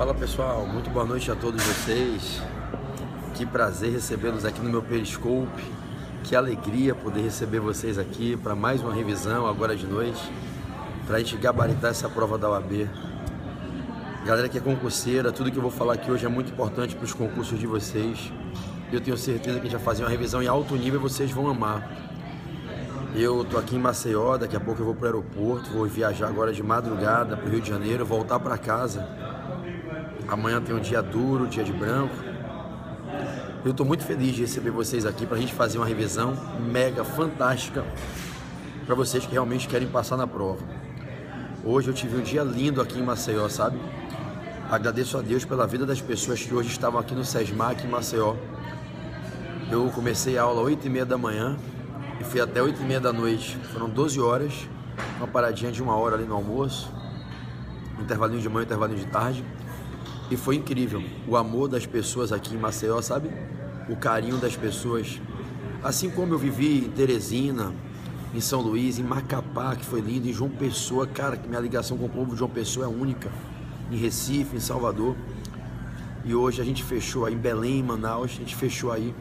Fala pessoal, muito boa noite a todos vocês. Que prazer recebê-los aqui no meu Periscope. Que alegria poder receber vocês aqui para mais uma revisão agora de noite, para a gente gabaritar essa prova da OAB. Galera que é concurseira, tudo que eu vou falar aqui hoje é muito importante para os concursos de vocês. Eu tenho certeza que a gente vai fazer uma revisão em alto nível e vocês vão amar. Eu tô aqui em Maceió, daqui a pouco eu vou para o aeroporto, vou viajar agora de madrugada para o Rio de Janeiro, voltar para casa. Amanhã tem um dia duro, dia de branco. Eu tô muito feliz de receber vocês aqui para a gente fazer uma revisão mega fantástica para vocês que realmente querem passar na prova. Hoje eu tive um dia lindo aqui em Maceió, sabe? Agradeço a Deus pela vida das pessoas que hoje estavam aqui no SESMAC em Maceió. Eu comecei a aula às 8h30 da manhã e fui até 8h30 da noite. Foram 12 horas, uma paradinha de 1 hora ali no almoço, intervalinho de manhã, intervalinho de tarde. E foi incrível o amor das pessoas aqui em Maceió, sabe? O carinho das pessoas. Assim como eu vivi em Teresina, em São Luís, em Macapá, que foi lindo, em João Pessoa, cara, que minha ligação com o povo de João Pessoa é única. Em Recife, em Salvador. E hoje a gente fechou aí em Belém, em Manaus, a gente fechou aí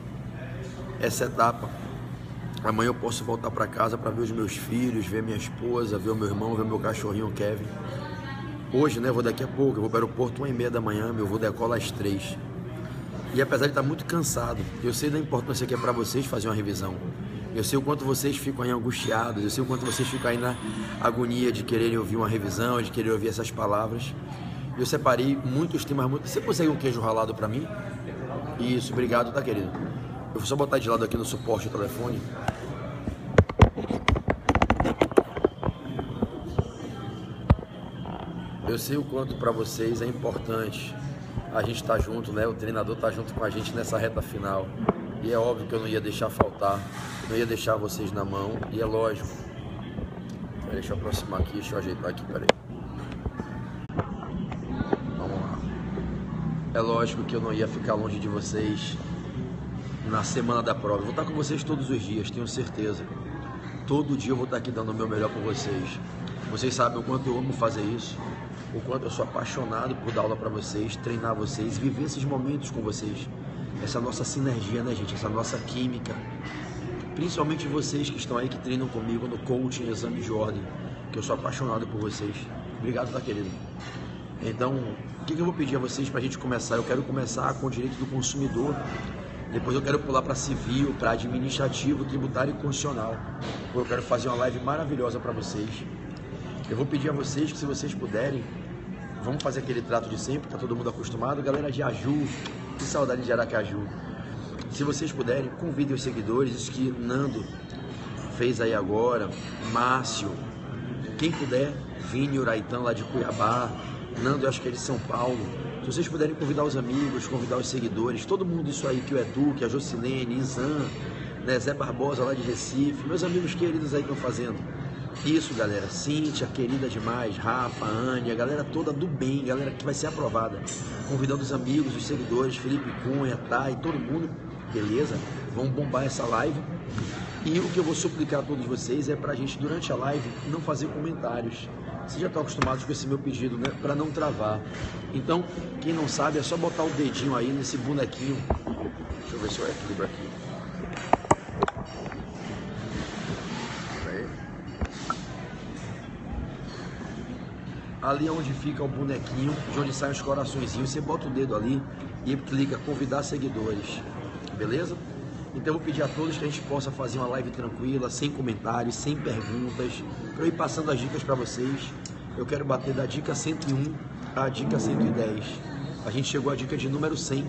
essa etapa. Amanhã eu posso voltar para casa para ver os meus filhos, ver minha esposa, ver o meu irmão, ver o meu cachorrinho, o Kevin. Hoje, né, eu vou daqui a pouco, eu vou para o aeroporto 1h30 da manhã, meu voo decola às 3h. E apesar de estar muito cansado, eu sei da importância que é para vocês fazer uma revisão. Eu sei o quanto vocês ficam aí angustiados, eu sei o quanto vocês ficam aí na agonia de quererem ouvir uma revisão, de querer ouvir essas palavras. Eu separei muitos temas. Você consegue um queijo ralado para mim? Isso, obrigado, tá, querido? Eu vou só botar de lado aqui no suporte do telefone. Eu sei o quanto para vocês é importante a gente estar junto, né? O treinador tá junto com a gente nessa reta final. E é óbvio que eu não ia deixar faltar, não ia deixar vocês na mão. E é lógico. Deixa eu aproximar aqui, deixa eu ajeitar aqui, peraí. Vamos lá. É lógico que eu não ia ficar longe de vocês na semana da prova. Eu vou estar com vocês todos os dias, tenho certeza. Todo dia eu vou estar aqui dando o meu melhor por vocês. Vocês sabem o quanto eu amo fazer isso. O quanto eu sou apaixonado por dar aula para vocês, treinar vocês, viver esses momentos com vocês. Essa nossa sinergia, né, gente? Essa nossa química. Principalmente vocês que estão aí, que treinam comigo no coaching, exame de ordem, que eu sou apaixonado por vocês. Obrigado, tá, querido? Então, o que eu vou pedir a vocês para a gente começar? Eu quero começar com o direito do consumidor. Depois eu quero pular para civil, para administrativo, tributário e constitucional. Eu quero fazer uma live maravilhosa para vocês. Eu vou pedir a vocês que, se vocês puderem, vamos fazer aquele trato de sempre, tá todo mundo acostumado. Galera de Aju, que saudade de Aracaju. Se vocês puderem, convidem os seguidores, isso que Nando fez aí agora, Márcio, quem puder, Vini Uraitã lá de Cuiabá, Nando eu acho que é de São Paulo. Se vocês puderem convidar os amigos, convidar os seguidores, todo mundo isso aí, que o Edu, que a Jocilene, Izan, né, Zé Barbosa lá de Recife, meus amigos queridos aí que estão fazendo. Isso, galera, Cíntia, querida demais, Rafa, Ania, galera toda do bem, galera que vai ser aprovada. Convidando os amigos, os seguidores, Felipe Cunha, Thay, todo mundo, beleza? Vamos bombar essa live. E o que eu vou suplicar a todos vocês é pra gente, durante a live, não fazer comentários. Vocês já estão acostumados com esse meu pedido, né? Pra não travar. Então, quem não sabe, é só botar o dedinho aí nesse bonequinho. Deixa eu ver se eu equilibro aqui. Ali onde fica o bonequinho, de onde saem os coraçõezinhos, você bota o dedo ali e clica convidar seguidores, beleza? Então eu vou pedir a todos que a gente possa fazer uma live tranquila, sem comentários, sem perguntas, para eu ir passando as dicas para vocês. Eu quero bater da dica 101 à dica 110. A gente chegou à dica de número 100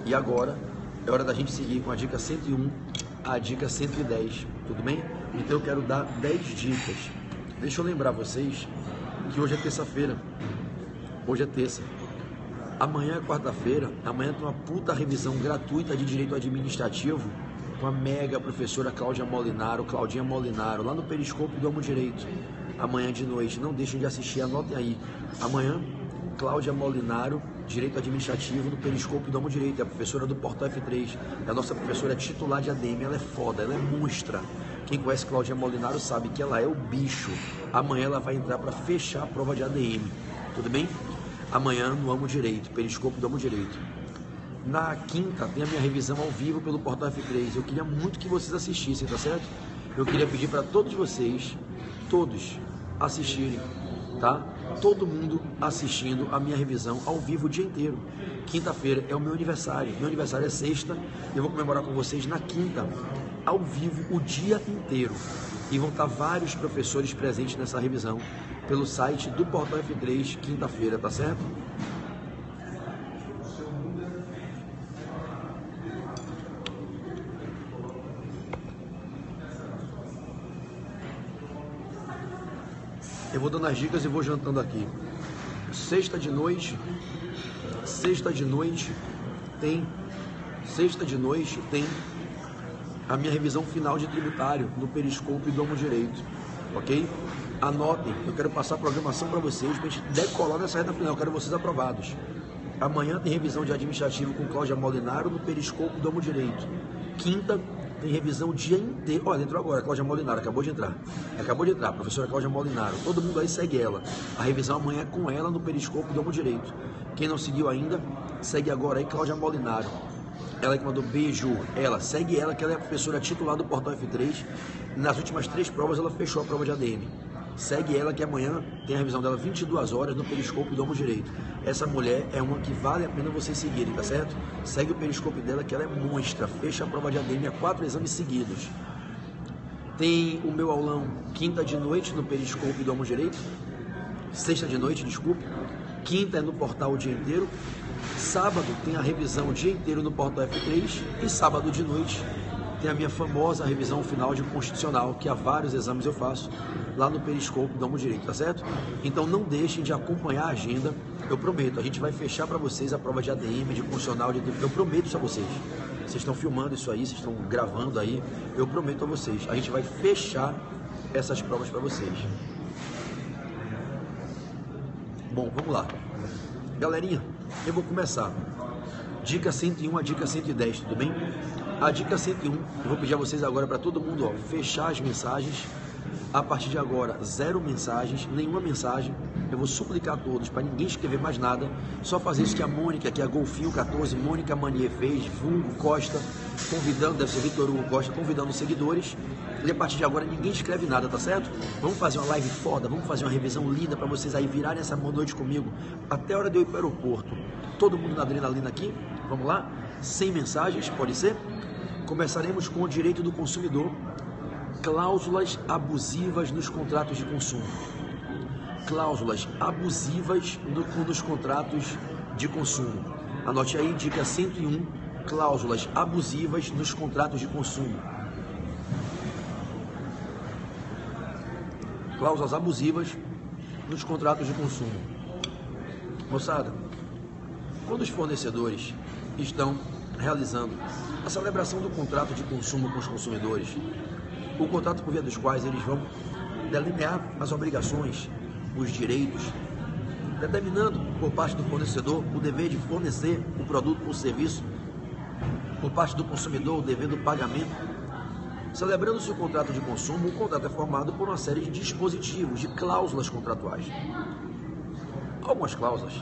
e agora é hora da gente seguir com a dica 101 à dica 110, tudo bem? Então eu quero dar 10 dicas. Deixa eu lembrar vocês que hoje é terça-feira, hoje é terça, amanhã é quarta-feira, amanhã tem uma puta revisão gratuita de direito administrativo com a mega professora Claudinha Molinaro, lá no Periscope do Amo Direito, amanhã de noite, não deixem de assistir, anotem aí, amanhã, Cláudia Molinaro, Direito Administrativo no Periscope do Amo Direito, é a professora do Portal F3, é a nossa professora titular de ADM, ela é foda, ela é monstra. Quem conhece Claudinha Molinaro sabe que ela é o bicho. Amanhã ela vai entrar para fechar a prova de ADM, tudo bem? Amanhã no Amo Direito, Periscope do Amo Direito. Na quinta tem a minha revisão ao vivo pelo Portal F3. Eu queria muito que vocês assistissem, tá certo? Eu queria pedir para todos vocês, todos, assistirem, tá? Todo mundo assistindo a minha revisão ao vivo o dia inteiro. Quinta-feira é o meu aniversário. Meu aniversário é sexta. Eu vou comemorar com vocês na quinta, ao vivo, o dia inteiro. E vão estar vários professores presentes nessa revisão pelo site do Portal F3, quinta-feira, tá certo? Eu vou dando as dicas e vou jantando aqui. Sexta de noite tem a minha revisão final de tributário no Periscope do Amo Direito, ok? Anotem, eu quero passar a programação para vocês, para a gente decolar nessa reta final, eu quero vocês aprovados. Amanhã tem revisão de administrativo com Cláudia Molinaro no Periscope do Amo Direito. Quinta tem revisão o dia inteiro. Olha, entrou agora, Cláudia Molinaro, acabou de entrar, professora Cláudia Molinaro. Todo mundo aí segue ela. A revisão amanhã é com ela no Periscope do Amo Direito. Quem não seguiu ainda, segue agora aí, Cláudia Molinaro. Ela que mandou beijo, segue ela, que ela é a professora titular do Portal F3. Nas últimas 3 provas, ela fechou a prova de ADM. Segue ela, que amanhã tem a revisão dela 22 horas no Periscope do Amo Direito. Essa mulher é uma que vale a pena vocês seguirem, tá certo? Segue o Periscope dela, que ela é monstra. Fecha a prova de ADM a 4 exames seguidos. Tem o meu aulão quinta de noite no Periscope do Amo Direito. Sexta de noite, desculpe. Quinta é no portal o dia inteiro. Sábado tem a revisão o dia inteiro no Portal F3. E sábado de noite tem a minha famosa revisão final de Constitucional, que há vários exames eu faço lá no Periscope do Amo Direito, tá certo? Então não deixem de acompanhar a agenda. Eu prometo, a gente vai fechar para vocês a prova de ADM, de Constitucional, eu prometo isso a vocês. Vocês estão filmando isso aí, vocês estão gravando aí, eu prometo a vocês. A gente vai fechar essas provas para vocês. Bom, vamos lá. Galerinha, eu vou começar. Dica 101 a dica 110, tudo bem? A dica 101, eu vou pedir a vocês agora para todo mundo fechar as mensagens. A partir de agora, 0 mensagens, nenhuma mensagem. Eu vou suplicar a todos para ninguém escrever mais nada. Só fazer isso que a Mônica, que é a Golfinho 14, Mônica Manier fez, Vulgo Costa, convidando, deve ser Vitor Hugo Costa, convidando os seguidores. E a partir de agora ninguém escreve nada, tá certo? Vamos fazer uma live foda, vamos fazer uma revisão linda para vocês aí virarem essa noite comigo até a hora de eu ir para o aeroporto. Todo mundo na adrenalina aqui, vamos lá? 100 mensagens, pode ser? Começaremos com o direito do consumidor. Cláusulas abusivas nos contratos de consumo. Cláusulas abusivas nos contratos de consumo. Anote aí, dica 101, cláusulas abusivas nos contratos de consumo. Cláusulas abusivas nos contratos de consumo. Moçada, quando os fornecedores estão realizando a celebração do contrato de consumo com os consumidores, o contrato por via dos quais eles vão delinear as obrigações, os direitos, determinando por parte do fornecedor o dever de fornecer o produto ou serviço, por parte do consumidor o dever do pagamento. Celebrando-se o contrato de consumo, o contrato é formado por uma série de dispositivos, de cláusulas contratuais. Algumas cláusulas,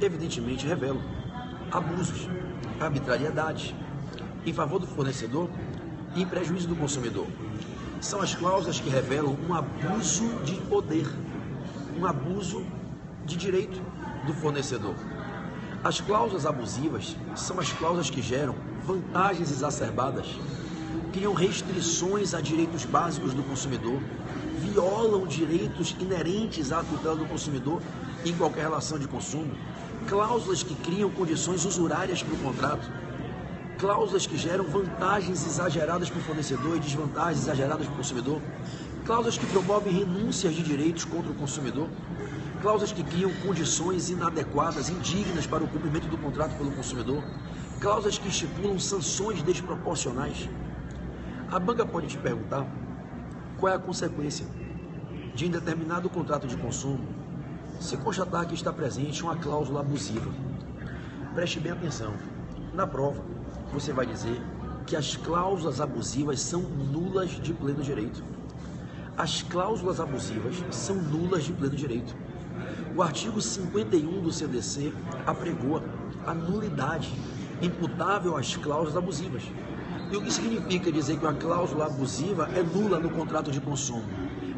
evidentemente, revelam abusos, arbitrariedades em favor do fornecedor e em prejuízo do consumidor. São as cláusulas que revelam um abuso de poder, um abuso de direito do fornecedor. As cláusulas abusivas são as cláusulas que geram vantagens exacerbadas, criam restrições a direitos básicos do consumidor, violam direitos inerentes à tutela do consumidor em qualquer relação de consumo, cláusulas que criam condições usurárias para o contrato, cláusulas que geram vantagens exageradas para o fornecedor e desvantagens exageradas para o consumidor, cláusulas que promovem renúncias de direitos contra o consumidor, cláusulas que criam condições inadequadas, indignas para o cumprimento do contrato pelo consumidor, cláusulas que estipulam sanções desproporcionais. A banca pode te perguntar qual é a consequência de em determinado contrato de consumo se constatar que está presente uma cláusula abusiva. Preste bem atenção. Na prova, você vai dizer que as cláusulas abusivas são nulas de pleno direito. As cláusulas abusivas são nulas de pleno direito. O artigo 51 do CDC apregoa a nulidade imputável às cláusulas abusivas. E o que significa dizer que uma cláusula abusiva é nula no contrato de consumo?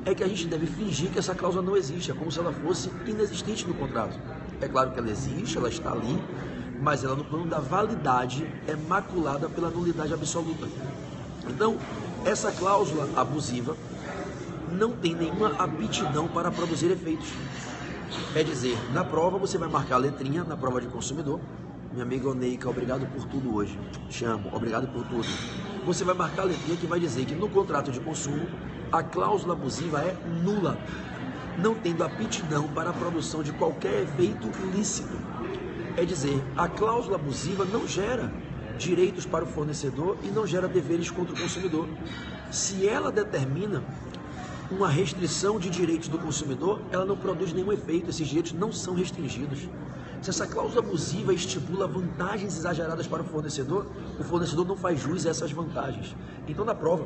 É que a gente deve fingir que essa cláusula não existe, é como se ela fosse inexistente no contrato. É claro que ela existe, ela está ali, mas ela no plano da validade é maculada pela nulidade absoluta. Então, essa cláusula abusiva não tem nenhuma aptidão para produzir efeitos. Quer dizer, na prova você vai marcar a letrinha, na prova de consumidor. Minha amiga Oneika, obrigado por tudo hoje. Te amo, obrigado por tudo. Você vai marcar a letrinha que vai dizer que no contrato de consumo a cláusula abusiva é nula, não tendo aptidão para a produção de qualquer efeito ilícito. É dizer, a cláusula abusiva não gera direitos para o fornecedor e não gera deveres contra o consumidor. Se ela determina uma restrição de direitos do consumidor, ela não produz nenhum efeito, esses direitos não são restringidos. Se essa cláusula abusiva estipula vantagens exageradas para o fornecedor não faz jus a essas vantagens. Então, na prova,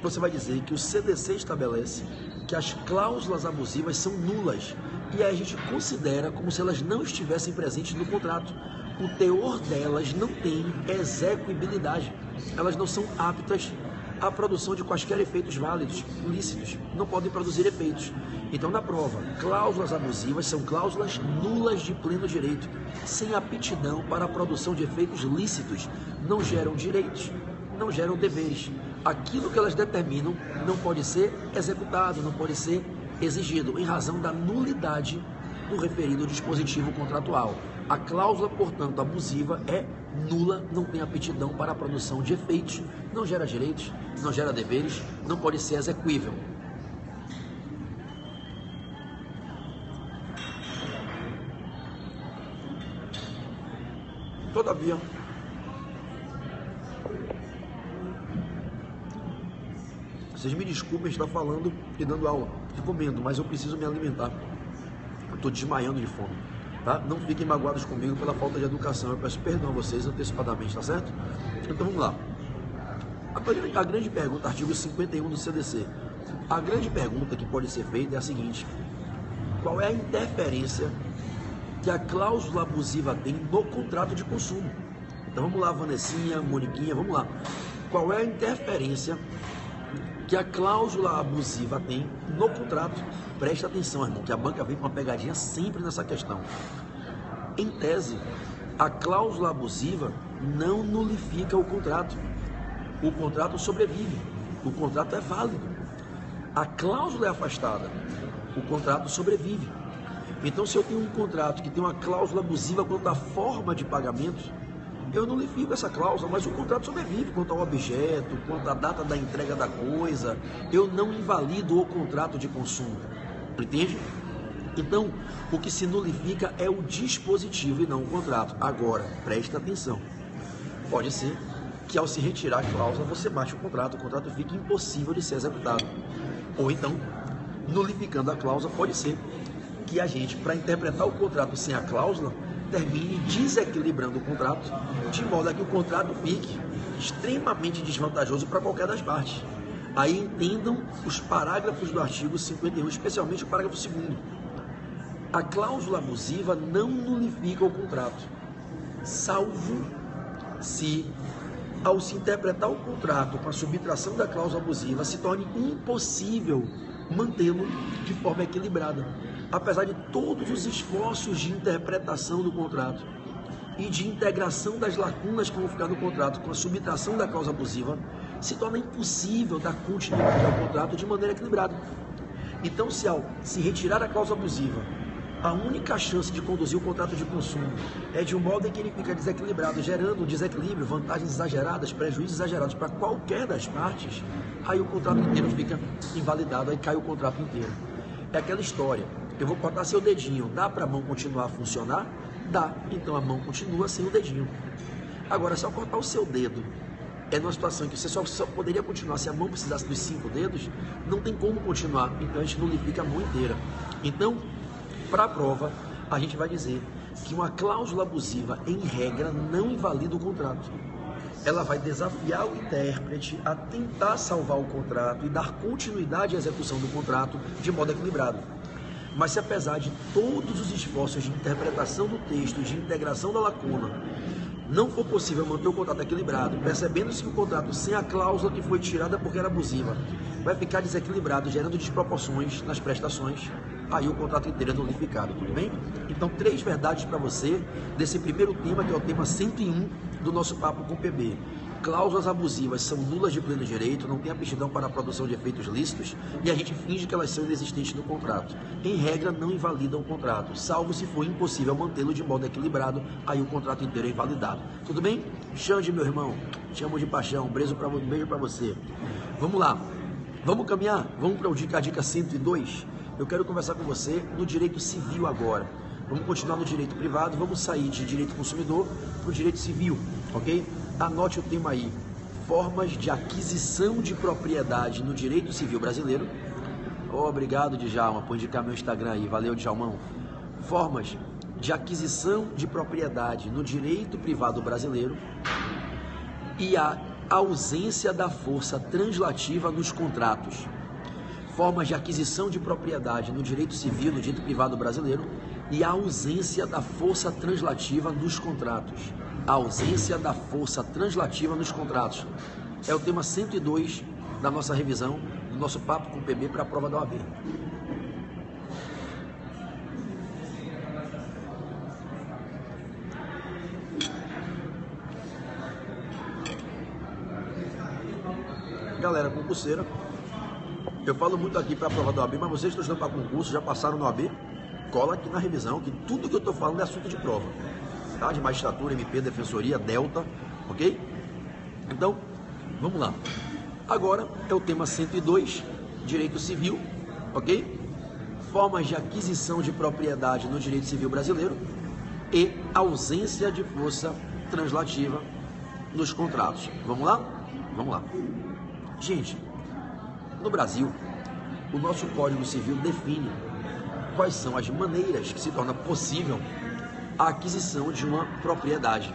você vai dizer que o CDC estabelece que as cláusulas abusivas são nulas e aí a gente considera como se elas não estivessem presentes no contrato. O teor delas não tem execuibilidade, elas não são aptas à produção de quaisquer efeitos válidos, ilícitos, não podem produzir efeitos. Então, na prova, cláusulas abusivas são cláusulas nulas de pleno direito, sem aptidão para a produção de efeitos lícitos, não geram direitos, não geram deveres. Aquilo que elas determinam não pode ser executado, não pode ser exigido, em razão da nulidade do referido dispositivo contratual. A cláusula, portanto, abusiva é nula, não tem aptidão para a produção de efeitos, não gera direitos, não gera deveres, não pode ser execuível. Todavia, vocês me desculpem estar falando e dando aula e comendo, mas eu preciso me alimentar. Eu estou desmaiando de fome, tá? Não fiquem magoados comigo pela falta de educação. Eu peço perdão a vocês antecipadamente, tá certo? Então vamos lá. A grande pergunta, artigo 51 do CDC. A grande pergunta que pode ser feita é a seguinte: qual é a interferência que a cláusula abusiva tem no contrato de consumo? Então vamos lá, Vanessinha, Moniquinha, vamos lá. Qual é a interferência que a cláusula abusiva tem no contrato? Presta atenção, irmão, que a banca vem com uma pegadinha sempre nessa questão. Em tese, a cláusula abusiva não nulifica o contrato. O contrato sobrevive, o contrato é válido. A cláusula é afastada, o contrato sobrevive. Então, se eu tenho um contrato que tem uma cláusula abusiva quanto à forma de pagamento, eu nulifico essa cláusula, mas o contrato sobrevive quanto ao objeto, quanto à data da entrega da coisa. Eu não invalido o contrato de consumo, entende? Então, o que se nulifica é o dispositivo e não o contrato. Agora, presta atenção. Pode ser que ao se retirar a cláusula, você baixe o contrato fica impossível de ser executado. Ou então, nulificando a cláusula, pode ser que a gente, para interpretar o contrato sem a cláusula, termine desequilibrando o contrato, de modo a que o contrato fique extremamente desvantajoso para qualquer das partes. Aí entendam os parágrafos do artigo 51, especialmente o parágrafo 2º. A cláusula abusiva não nulifica o contrato, salvo se, ao se interpretar o contrato com a subtração da cláusula abusiva, se torne impossível mantê-lo de forma equilibrada. Apesar de todos os esforços de interpretação do contrato e de integração das lacunas que vão ficar no contrato com a subtração da cláusula abusiva, se torna impossível dar continuidade ao contrato de maneira equilibrada. Então, se ao se retirar a cláusula abusiva, a única chance de conduzir o contrato de consumo é de um modo em que ele fica desequilibrado, gerando desequilíbrio, vantagens exageradas, prejuízos exagerados para qualquer das partes, aí o contrato inteiro fica invalidado, aí cai o contrato inteiro. É aquela história: eu vou cortar seu dedinho, dá para a mão continuar a funcionar? Dá, então a mão continua sem o dedinho. Agora, se eu cortar o seu dedo, é numa situação em que você só poderia continuar se a mão precisasse dos 5 dedos, não tem como continuar, então a gente nulifica a mão inteira. Então, para a prova, a gente vai dizer que uma cláusula abusiva, em regra, não invalida o contrato. Ela vai desafiar o intérprete a tentar salvar o contrato e dar continuidade à execução do contrato de modo equilibrado. Mas se apesar de todos os esforços de interpretação do texto, de integração da lacuna, não for possível manter o contrato equilibrado, percebendo-se que o contrato sem a cláusula que foi tirada porque era abusiva vai ficar desequilibrado, gerando desproporções nas prestações, aí o contrato inteiro é nulificado, tudo bem? Então, 3 verdades para você desse primeiro tema, que é o tema 101 do nosso Papo com PB. Cláusulas abusivas são nulas de pleno direito, não tem aptidão para a produção de efeitos lícitos e a gente finge que elas são inexistentes no contrato. Em regra, não invalidam o contrato, salvo se for impossível mantê-lo de modo equilibrado, aí o contrato inteiro é invalidado. Tudo bem? Xande, meu irmão, te amo de paixão, um beijo para você. Vamos lá, vamos caminhar? Vamos para a dica 102? Eu quero conversar com você no direito civil agora. Vamos continuar no direito privado, vamos sair de direito consumidor para o direito civil, ok? Anote o tema aí, formas de aquisição de propriedade no direito civil brasileiro. Obrigado, Djalma, por indicar meu Instagram aí, valeu, Djalmão. Formas de aquisição de propriedade no direito privado brasileiro e a ausência da força translativa nos contratos. Formas de aquisição de propriedade no direito civil, no direito privado brasileiro e a ausência da força translativa nos contratos. A ausência da força translativa nos contratos. É o tema 102 da nossa revisão, do nosso Papo com o PB para a prova da OAB. Galera concurseira, eu falo muito aqui para a prova da OAB, mas vocês que estão estudando para concurso, já passaram no OAB, cola aqui na revisão, que tudo que eu estou falando é assunto de prova. Tá? De magistratura, MP, defensoria, delta, ok? Então, vamos lá. Agora é o tema 102, direito civil, ok? Formas de aquisição de propriedade no direito civil brasileiro e ausência de força translativa nos contratos. Vamos lá? Vamos lá. Gente, no Brasil, o nosso Código Civil define quais são as maneiras que se torna possível a aquisição de uma propriedade.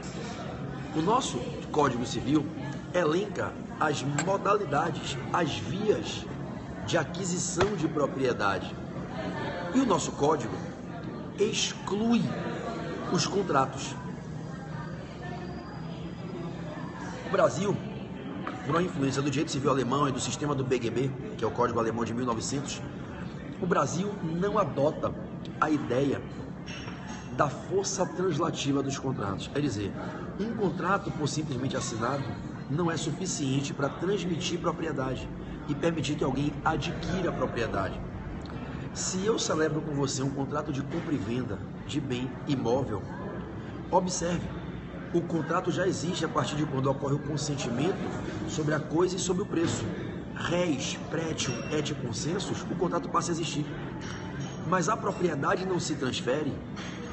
O nosso Código Civil elenca as modalidades, as vias de aquisição de propriedade. E o nosso Código exclui os contratos. O Brasil, por uma influência do direito civil alemão e do sistema do BGB, que é o Código Alemão de 1900, o Brasil não adota a ideia da força translativa dos contratos. Quer dizer, um contrato por simplesmente assinado não é suficiente para transmitir propriedade e permitir que alguém adquira a propriedade. Se eu celebro com você um contrato de compra e venda de bem imóvel, observe, o contrato já existe a partir de quando ocorre o consentimento sobre a coisa e sobre o preço. Res, prétio, et consensus, o contrato passa a existir. Mas a propriedade não se transfere,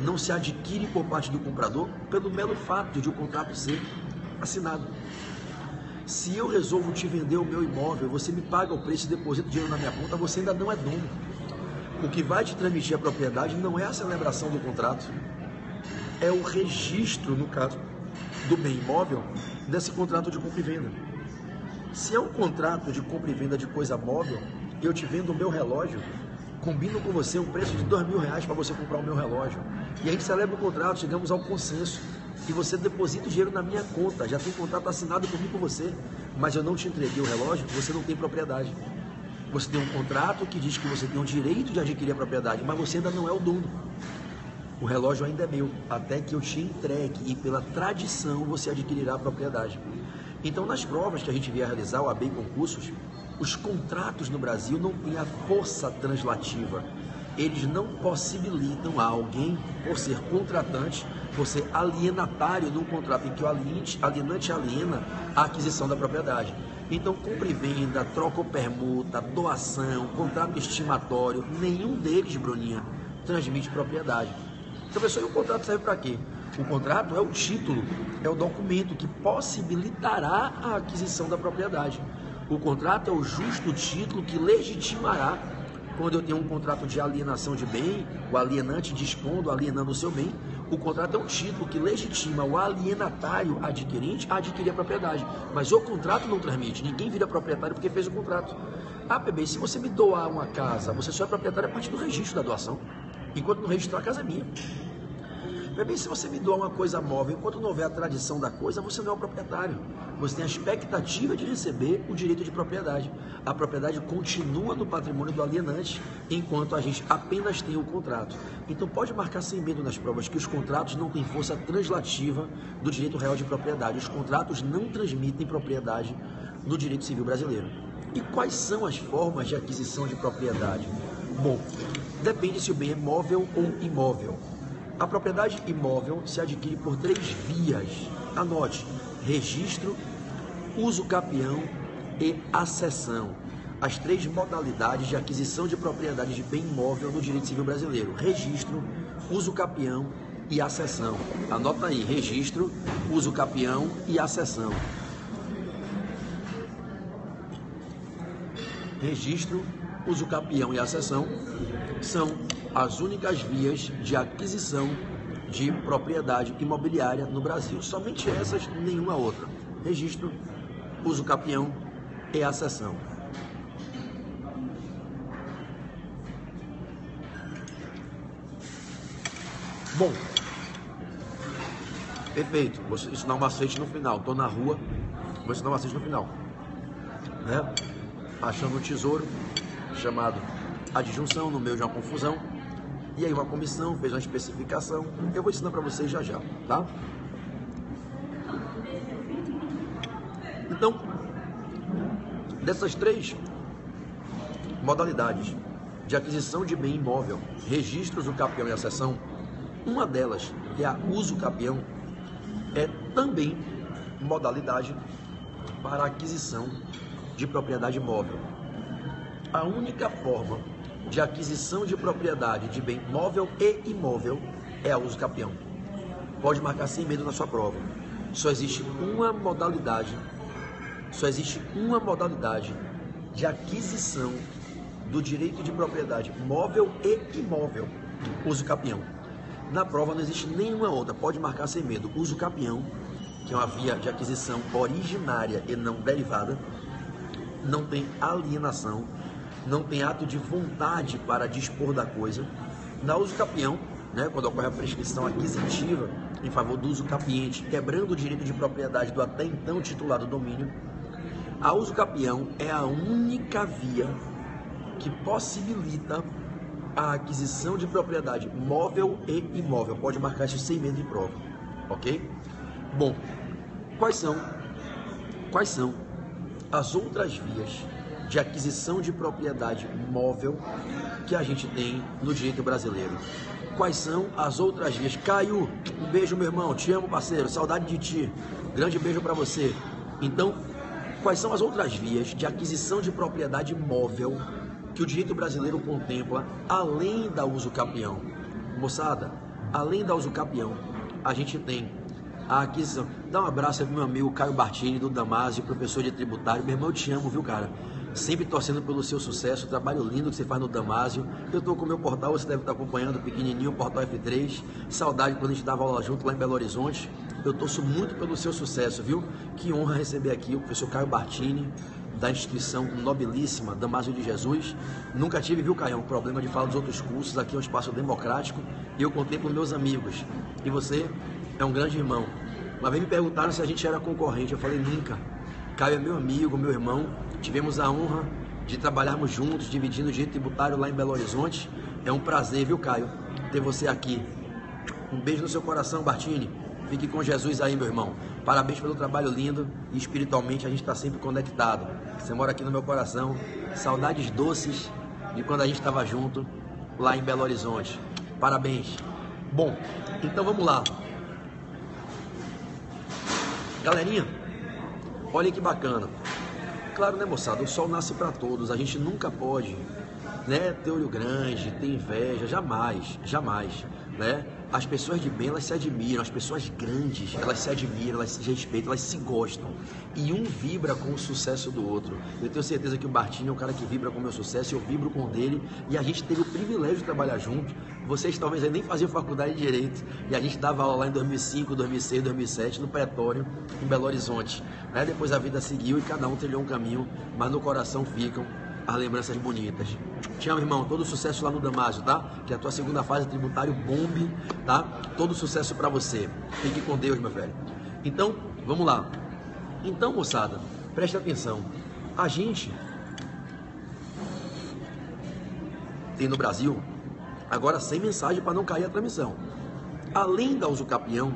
não se adquire por parte do comprador pelo mero fato de o contrato ser assinado. Se eu resolvo te vender o meu imóvel, você me paga o preço e deposita o dinheiro na minha conta, você ainda não é dono. O que vai te transmitir a propriedade não é a celebração do contrato, é o registro, no caso do bem imóvel, desse contrato de compra e venda. Se é um contrato de compra e venda de coisa móvel, eu te vendo o meu relógio, combino com você um preço de R$2.000 para você comprar o meu relógio. E a gente celebra o contrato, chegamos ao consenso, e você deposita o dinheiro na minha conta, já tem contrato assinado comigo com você, mas eu não te entreguei o relógio, você não tem propriedade. Você tem um contrato que diz que você tem o direito de adquirir a propriedade, mas você ainda não é o dono. O relógio ainda é meu, até que eu te entregue e pela tradição você adquirirá a propriedade. Então, nas provas que a gente vier realizar, o OAB e concursos, os contratos no Brasil não têm a força translativa. Eles não possibilitam a alguém, por ser contratante, por ser alienatário num contrato em que o alienante aliena a aquisição da propriedade. Então, compra e venda, troca ou permuta, doação, contrato estimatório, nenhum deles, Bruninha, transmite propriedade. Então, pessoal, e o contrato serve para quê? O contrato é o título, é o documento que possibilitará a aquisição da propriedade. O contrato é o justo título que legitimará, quando eu tenho um contrato de alienação de bem, o alienante dispondo, alienando o seu bem, O contrato é um título que legitima o alienatário adquirente a adquirir a propriedade. Mas o contrato não transmite. Ninguém vira proprietário porque fez o contrato. Ah, PB, se você me doar uma casa, você só é proprietário a partir do registro da doação. Enquanto não registrar, a casa é minha. PB, se você me doar uma coisa móvel, enquanto não houver a tradição da coisa, você não é o proprietário. Você tem a expectativa de receber o direito de propriedade. A propriedade continua no patrimônio do alienante, enquanto a gente apenas tem o contrato. Então pode marcar sem medo nas provas que os contratos não têm força translativa do direito real de propriedade. Os contratos não transmitem propriedade no direito civil brasileiro. E quais são as formas de aquisição de propriedade? Bom, depende se o bem é móvel ou imóvel. A propriedade imóvel se adquire por 3 vias. Anote: registro, uso capião e accessão. As 3 modalidades de aquisição de propriedade de bem imóvel no direito civil brasileiro: registro, uso capião e accessão. Anota aí: registro, uso capião e accessão. Registro, uso capião e accessão são as únicas vias de aquisição de propriedade imobiliária no Brasil. Somente essas, nenhuma outra. Registro, uso capião e accessão. Bom, perfeito. Vou ensinar um macete no final. Estou na rua, vou ensinar um macete no final. Né? Achando um tesouro chamado adjunção no meio de uma confusão. E aí uma comissão fez uma especificação. Eu vou ensinar para vocês já já, tá? Então, dessas 3 modalidades de aquisição de bem imóvel, registros, o capião e accessão, uma delas, que é a uso capião, é também modalidade para a aquisição de propriedade imóvel. A única forma de aquisição de propriedade de bem móvel e imóvel é a uso capião. Pode marcar sem medo na sua prova. Só existe uma modalidade de aquisição do direito de propriedade móvel e imóvel: uso capião. Na prova não existe nenhuma outra. Pode marcar sem medo: uso capião, que é uma via de aquisição originária e não derivada, não tem alienação, não tem ato de vontade para dispor da coisa. Na uso capião, né, quando ocorre a prescrição aquisitiva em favor do uso capiente, quebrando o direito de propriedade do até então titulado domínio, a uso capião é a única via que possibilita a aquisição de propriedade móvel e imóvel. Pode marcar isso sem medo de prova, ok? Bom, quais são as outras vias de aquisição de propriedade móvel que a gente tem no direito brasileiro? Quais são as outras vias? Caio, um beijo, meu irmão, te amo, parceiro, saudade de ti, grande beijo para você. Então, quais são as outras vias de aquisição de propriedade móvel que o direito brasileiro contempla, além da uso capião? Moçada, além da uso capião, a gente tem a aquisição. Dá um abraço aí pro meu amigo Caio Bartini, do Damásio, professor de tributário. Meu irmão, eu te amo, viu, cara? Sempre torcendo pelo seu sucesso, o trabalho lindo que você faz no Damásio. Eu estou com o meu portal, você deve estar acompanhando, pequenininho, o Portal F3. Saudade quando a gente dava aula junto lá em Belo Horizonte. Eu torço muito pelo seu sucesso, viu? Que honra receber aqui o professor Caio Bartini, da instituição nobilíssima Damásio de Jesus. Nunca tive, viu, Caio, um problema de falar dos outros cursos. Aqui é um espaço democrático e eu contemplo meus amigos. E você é um grande irmão. Uma vez me perguntaram se a gente era concorrente. Eu falei, nunca. Caio é meu amigo, meu irmão. Tivemos a honra de trabalharmos juntos, dividindo o direito tributário lá em Belo Horizonte. É um prazer, viu, Caio, ter você aqui. Um beijo no seu coração, Bartini. Fique com Jesus aí, meu irmão. Parabéns pelo trabalho lindo e espiritualmente a gente está sempre conectado. Você mora aqui no meu coração. Saudades doces de quando a gente estava junto lá em Belo Horizonte. Parabéns. Bom, então vamos lá. Galerinha, olha que bacana. Claro, né, moçada, o sol nasce para todos. A gente nunca pode, né, ter olho grande, ter inveja, jamais, jamais, né? As pessoas de bem, elas se admiram, as pessoas grandes, elas se admiram, elas se respeitam, elas se gostam. E um vibra com o sucesso do outro. Eu tenho certeza que o Bartinho é um cara que vibra com o meu sucesso, eu vibro com o dele, e a gente teve o privilégio de trabalhar junto. Vocês talvez nem faziam faculdade de Direito, e a gente dava aula lá em 2005, 2006, 2007, no Pretório, em Belo Horizonte. Depois a vida seguiu e cada um trilhou um caminho, mas no coração ficam as lembranças bonitas. Te amo, irmão. Todo sucesso lá no Damásio, tá? Que a tua segunda fase tributário bombe, tá? Todo sucesso pra você. Fique com Deus, meu velho. Então, vamos lá. Então, moçada, preste atenção. A gente tem no Brasil agora 100 mensagens para não cair a transmissão. Além da usucapião,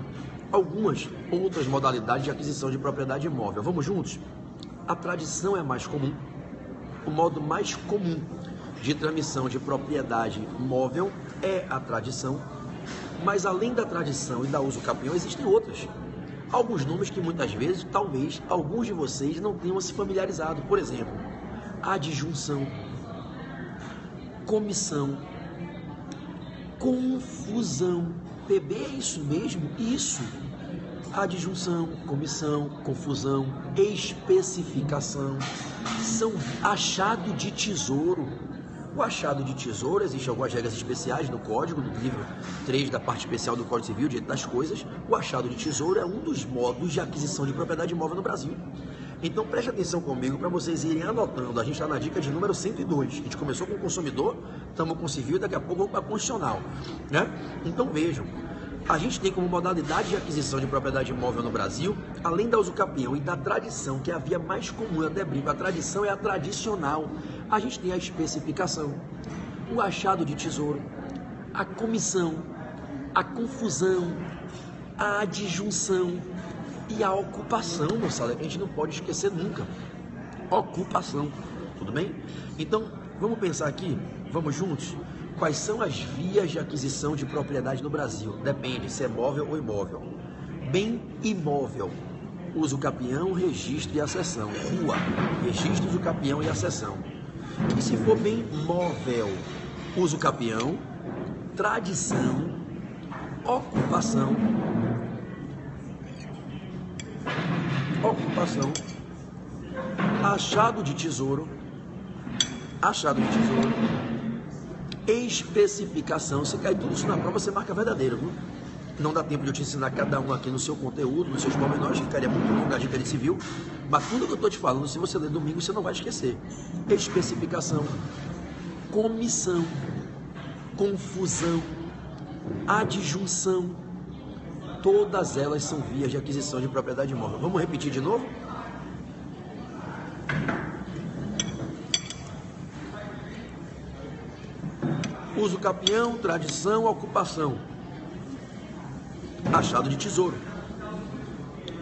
algumas outras modalidades de aquisição de propriedade imóvel. Vamos juntos? A tradição é mais comum. O modo mais comum de transmissão de propriedade móvel é a tradição, mas além da tradição e da usucapião existem outras. Alguns nomes que muitas vezes, talvez, alguns de vocês não tenham se familiarizado. Por exemplo, adjunção, comissão, confusão. PB é isso mesmo? Isso. Adjunção, comissão, confusão, especificação, são achado de tesouro. O achado de tesouro, existem algumas regras especiais no Código, no livro 3 da parte especial do Código Civil, Direito das Coisas. O achado de tesouro é um dos modos de aquisição de propriedade imóvel no Brasil. Então preste atenção comigo para vocês irem anotando. A gente está na dica de número 102. A gente começou com o consumidor, estamos com o civil, daqui a pouco vamos para a constitucional, né? Então vejam. A gente tem como modalidade de aquisição de propriedade imóvel no Brasil, além da usucapião e da tradição, que é a via mais comum, eu até brinco, a tradição é a tradicional. A gente tem a especificação, o achado de tesouro, a comissão, a confusão, a adjunção e a ocupação, moçada, que a gente não pode esquecer nunca. Ocupação, tudo bem? Então, vamos pensar aqui, vamos juntos? Quais são as vias de aquisição de propriedade no Brasil? Depende se é móvel ou imóvel. Bem imóvel, usucapião, registro e acessão. Rua, registro, usucapião e acessão. E se for bem móvel, usucapião, tradição, ocupação, achado de tesouro, especificação. Se cair tudo isso na prova, você marca verdadeiro, viu? Não dá tempo de eu te ensinar cada um aqui no seu conteúdo, nos seus pormenores, ficaria muito longa a dica de civil, mas tudo que eu estou te falando, se você ler domingo, você não vai esquecer. Especificação, comissão, confusão, adjunção, todas elas são vias de aquisição de propriedade imóvel. Vamos repetir de novo? Usucapião, tradição, ocupação, achado de tesouro,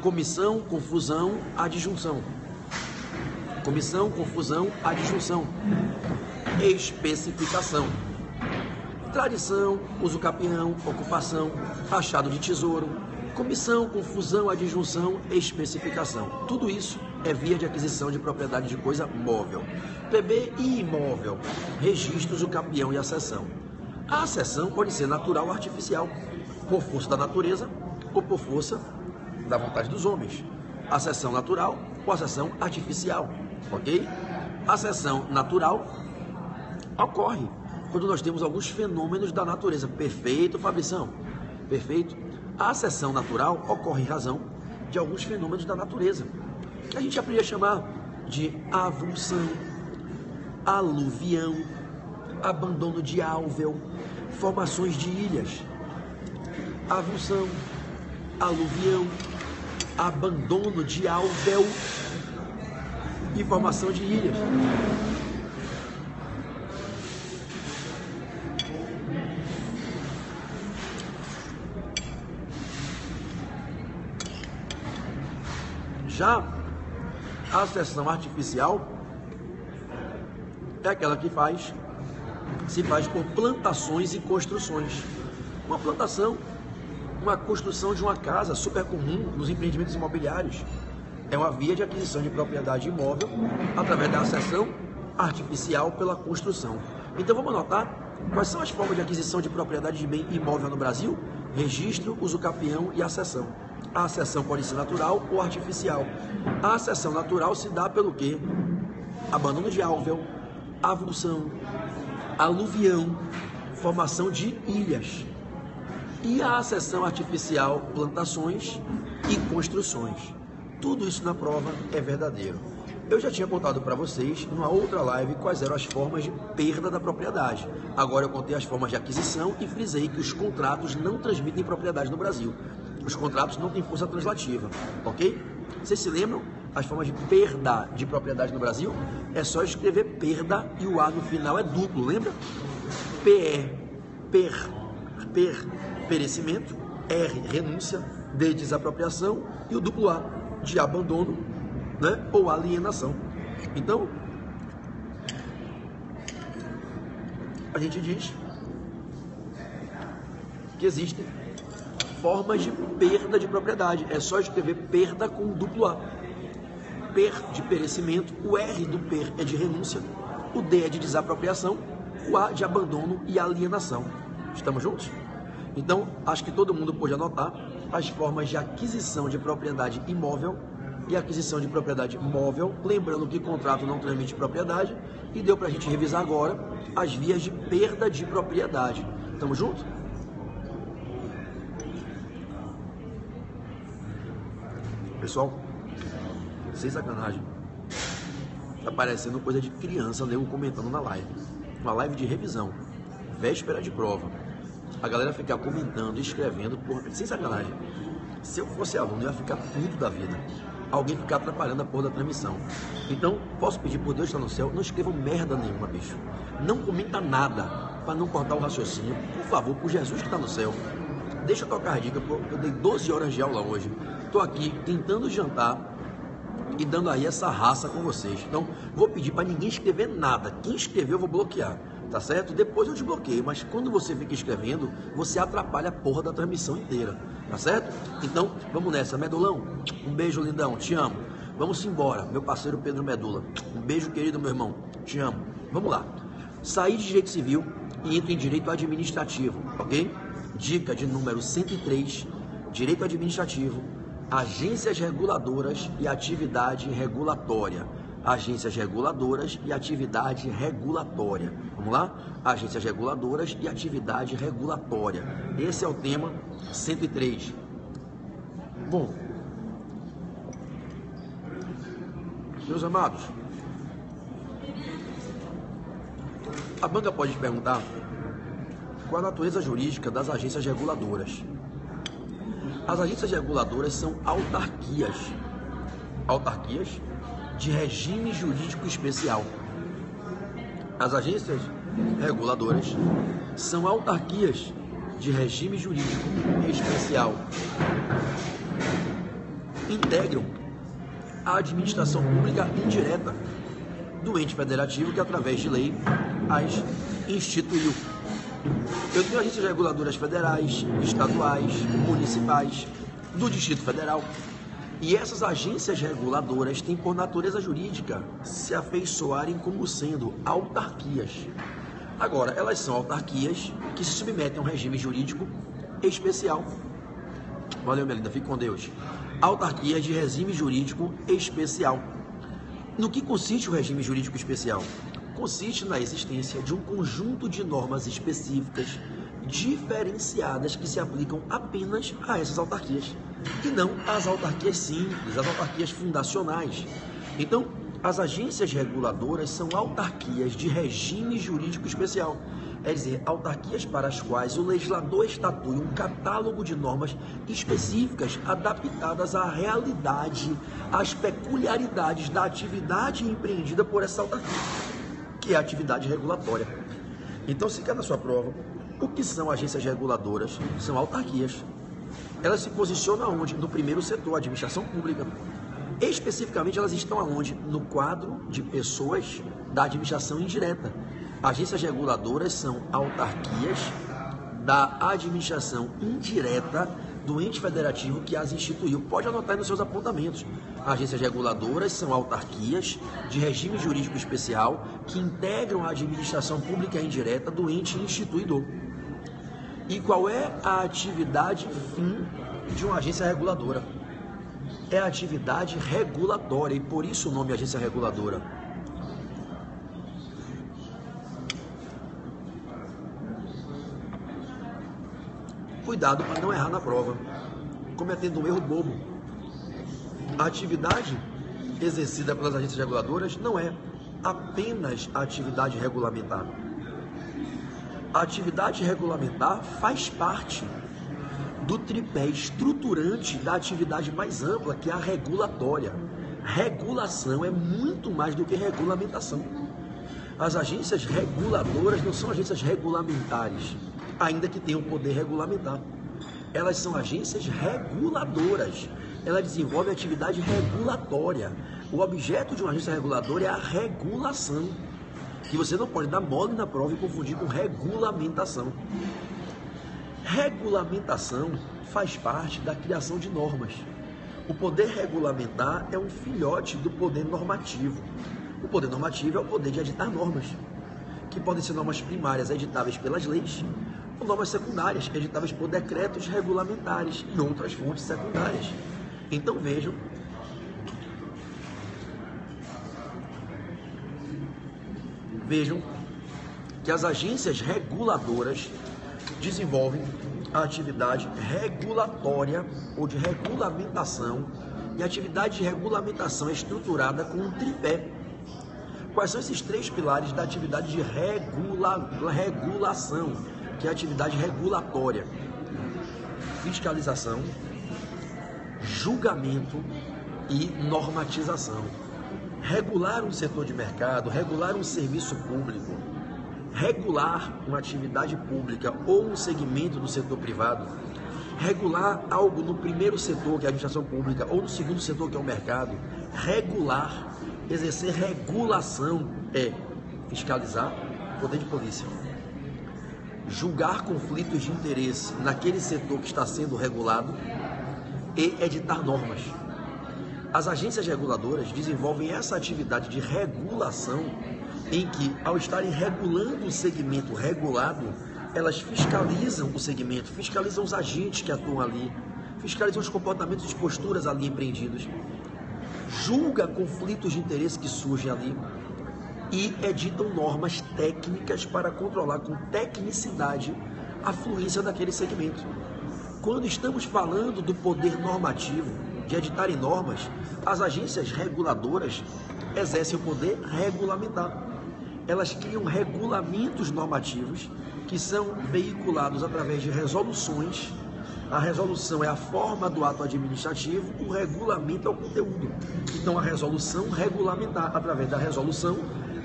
comissão, confusão, adjunção, comissão, confusão, adjunção, especificação, tradição, usucapião, ocupação, achado de tesouro, comissão, confusão, adjunção, especificação. Tudo isso é via de aquisição de propriedade de coisa móvel. PB e imóvel, registros, usucapião e acessão. A acessão pode ser natural ou artificial, por força da natureza ou por força da vontade dos homens. Acessão natural ou acessão artificial, ok? Acessão natural ocorre quando nós temos alguns fenômenos da natureza. Perfeito, Fabrição? Perfeito? A acessão natural ocorre em razão de alguns fenômenos da natureza, que a gente aprende a chamar de avulsão, aluvião, abandono de álveo, formações de ilhas. Avulsão, aluvião, abandono de álveo e formação de ilhas. Já a acessão artificial é aquela que se faz por plantações e construções. Uma plantação, uma construção de uma casa super comum nos empreendimentos imobiliários. É uma via de aquisição de propriedade imóvel através da acessão artificial pela construção. Então vamos anotar quais são as formas de aquisição de propriedade de bem imóvel no Brasil? registro, uso capião e acessão. A acessão pode ser natural ou artificial. A acessão natural se dá pelo quê? Abandono de álveo, avulsão, aluvião, formação de ilhas. E a acessão artificial, plantações e construções. Tudo isso na prova é verdadeiro. Eu já tinha contado para vocês, numa outra live, quais eram as formas de perda da propriedade. Agora eu contei as formas de aquisição e frisei que os contratos não transmitem propriedade no Brasil. Os contratos não têm força translativa, ok? Vocês se lembram? As formas de perda de propriedade no Brasil? É só escrever perda e o A no final é duplo, lembra? Perecimento, R, renúncia, D, desapropriação e o duplo A, de abandono, né, ou alienação. Então, a gente diz que existem formas de perda de propriedade. É só escrever perda com duplo A. Per de perecimento, o R do per é de renúncia, o D é de desapropriação, o A de abandono e alienação. Estamos juntos? Então, acho que todo mundo pode anotar as formas de aquisição de propriedade imóvel e aquisição de propriedade móvel, lembrando que contrato não transmite propriedade, e deu para a gente revisar agora as vias de perda de propriedade. Estamos juntos? Pessoal, sem sacanagem, tá parecendo coisa de criança, nego comentando na live. Uma live de revisão, véspera de prova. A galera ficar comentando, escrevendo, porra, sem sacanagem. Se eu fosse aluno, eu ia ficar puto da vida. Alguém ficar atrapalhando a porra da transmissão. Então, posso pedir por Deus que está no céu, não escrevam merda nenhuma, bicho. Não comenta nada, para não cortar o raciocínio. Por favor, por Jesus que está no céu. Deixa eu tocar a dica, eu dei 12 horas de aula hoje. Estou aqui tentando jantar e dando aí essa raça com vocês. Então, vou pedir para ninguém escrever nada. Quem escreveu, eu vou bloquear. Tá certo? Depois eu desbloqueio, mas quando você fica escrevendo, você atrapalha a porra da transmissão inteira, tá certo? Então, vamos nessa. Medulão, um beijo, lindão, te amo. Vamos embora, meu parceiro Pedro Medula. Um beijo, querido, meu irmão, te amo. Vamos lá. Saí de direito civil e entro em direito administrativo, ok? Dica de número 103, direito administrativo, agências reguladoras e atividade regulatória. Agências reguladoras e atividade regulatória. Vamos lá? Agências reguladoras e atividade regulatória. Esse é o tema 103. Bom, meus amados, a banca pode perguntar qual a natureza jurídica das agências reguladoras. As agências reguladoras são autarquias. Autarquias de regime jurídico especial. As agências reguladoras são autarquias de regime jurídico especial. Integram a administração pública indireta do ente federativo que, através de lei, as instituiu. Eu tenho agências reguladoras federais, estaduais, municipais, do Distrito Federal. E essas agências reguladoras têm por natureza jurídica se afeiçoarem como sendo autarquias. Agora, elas são autarquias que se submetem a um regime jurídico especial. Valeu, minha linda, fique com Deus. Autarquias de regime jurídico especial. No que consiste o regime jurídico especial? Consiste na existência de um conjunto de normas específicas diferenciadas que se aplicam apenas a essas autarquias e não às autarquias simples, às autarquias fundacionais. Então, as agências reguladoras são autarquias de regime jurídico especial, é dizer, autarquias para as quais o legislador estatui um catálogo de normas específicas adaptadas à realidade, às peculiaridades da atividade empreendida por essa autarquia, que é a atividade regulatória. Então, se quer na sua prova, o que são agências reguladoras? São autarquias. Elas se posicionam aonde? No primeiro setor, administração pública. Especificamente, elas estão aonde? No quadro de pessoas da administração indireta. Agências reguladoras são autarquias da administração indireta do ente federativo que as instituiu. Pode anotar aí nos seus apontamentos. Agências reguladoras são autarquias de regime jurídico especial que integram a administração pública indireta do ente instituidor. E qual é a atividade fim de uma agência reguladora? É a atividade regulatória, e por isso o nome é agência reguladora. Cuidado para não errar na prova, cometendo um erro bobo. A atividade exercida pelas agências reguladoras não é apenas a atividade regulamentar. A atividade regulamentar faz parte do tripé estruturante da atividade mais ampla, que é a regulatória. Regulação é muito mais do que regulamentação. As agências reguladoras não são agências regulamentares, ainda que tenham poder regulamentar. Elas são agências reguladoras. Elas desenvolvem atividade regulatória. O objeto de uma agência reguladora é a regulação, que você não pode dar mole na prova e confundir com regulamentação. Regulamentação faz parte da criação de normas. O poder regulamentar é um filhote do poder normativo. O poder normativo é o poder de editar normas, que podem ser normas primárias editáveis pelas leis, ou normas secundárias editáveis por decretos regulamentares em outras fontes secundárias. Então vejam que as agências reguladoras desenvolvem a atividade regulatória ou de regulamentação, e a atividade de regulamentação é estruturada com um tripé. Quais são esses três pilares da atividade de regulação, que é a atividade regulatória? Fiscalização, julgamento e normatização. Regular um setor de mercado, regular um serviço público, regular uma atividade pública ou um segmento do setor privado, regular algo no primeiro setor, que é a administração pública, ou no segundo setor, que é o mercado. Regular, exercer regulação é fiscalizar, poder de polícia, julgar conflitos de interesse naquele setor que está sendo regulado e editar normas. As agências reguladoras desenvolvem essa atividade de regulação em que, ao estarem regulando o segmento regulado, elas fiscalizam o segmento, fiscalizam os agentes que atuam ali, fiscalizam os comportamentos e posturas ali empreendidos, julga conflitos de interesse que surgem ali e editam normas técnicas para controlar com tecnicidade a fluência daquele segmento. Quando estamos falando do poder normativo, de editarem normas, as agências reguladoras exercem o poder regulamentar. Elas criam regulamentos normativos que são veiculados através de resoluções. A resolução é a forma do ato administrativo, o regulamento é o conteúdo. Então, a resolução regulamentar, através da resolução,